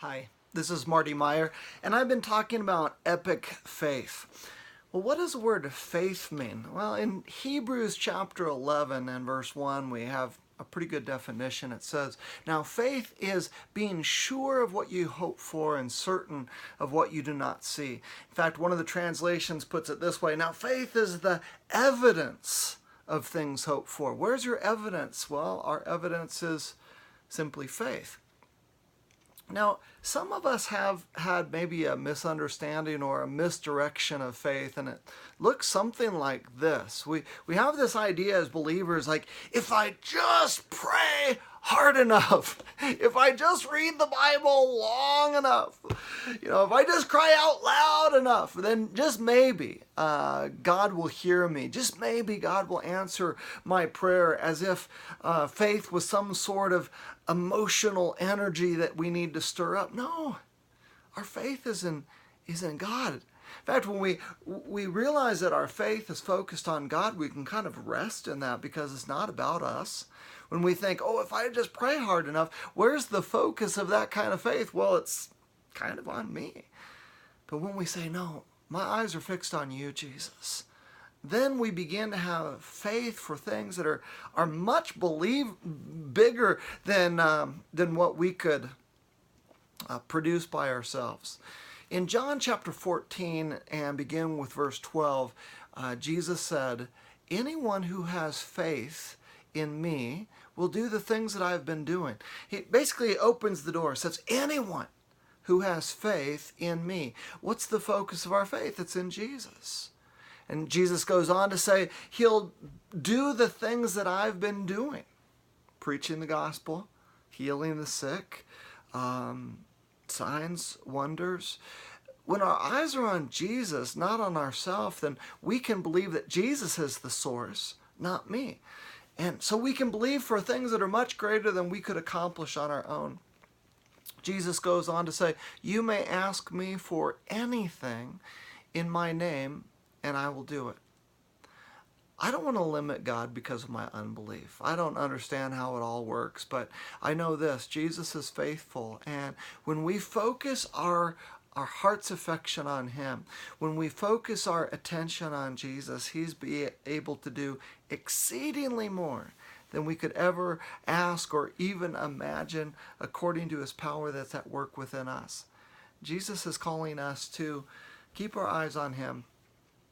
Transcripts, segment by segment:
Hi, this is Marty Meyer, and I've been talking about epic faith. Well, what does the word faith mean? Well, in Hebrews chapter 11 and verse 1, we have a pretty good definition. It says, "Now faith is being sure of what you hope for and certain of what you do not see." In fact, one of the translations puts it this way, "Now faith is the evidence of things hoped for." Where's your evidence? Well, our evidence is simply faith. Now, some of us have had maybe a misunderstanding or a misdirection of faith, and it looks something like this. We have this idea as believers, like, if I just pray hard enough, if I just read the Bible long enough, if I just cry out loud enough, then just maybe God will hear me. Just maybe God will answer my prayer, as if faith was some sort of emotional energy that we need to stir up. No, our faith is in God. In fact, when we realize that our faith is focused on God, we can kind of rest in that because it's not about us. When we think, oh, if I just pray hard enough, where's the focus of that kind of faith? Well, it's kind of on me. But when we say, no, my eyes are fixed on you, Jesus, then we begin to have faith for things that are much bigger than what we could produce by ourselves. In John chapter 14 and begin with verse 12, Jesus said, "Anyone who has faith in me will do the things that I've been doing." He basically opens the door, says, anyone who has faith in me. What's the focus of our faith? It's in Jesus. And Jesus goes on to say, he'll do the things that I've been doing. Preaching the gospel, healing the sick, signs, wonders. When our eyes are on Jesus, not on ourselves, then we can believe that Jesus is the source, not me. And so we can believe for things that are much greater than we could accomplish on our own. Jesus goes on to say, "You may ask me for anything in my name, and I will do it." I don't want to limit God because of my unbelief. I don't understand how it all works, but I know this: Jesus is faithful, and when we focus our heart's affection on Him, when we focus our attention on Jesus, He's able to do exceedingly more than we could ever ask or even imagine, according to His power that's at work within us. Jesus is calling us to keep our eyes on Him,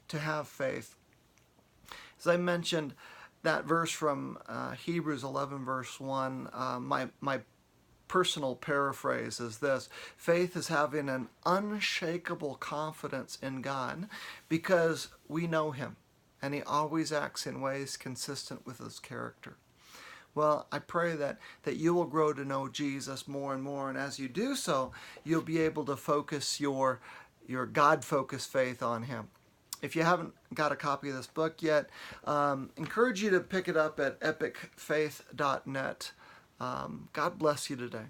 to have faith. As I mentioned, that verse from Hebrews 11 verse 1, my personal paraphrase is this: faith is having an unshakable confidence in God because we know Him and He always acts in ways consistent with His character. Well, I pray that you will grow to know Jesus more and more, and as you do so, you'll be able to focus your God-focused faith on Him. If you haven't got a copy of this book yet, encourage you to pick it up at epicfaith.net. God bless you today.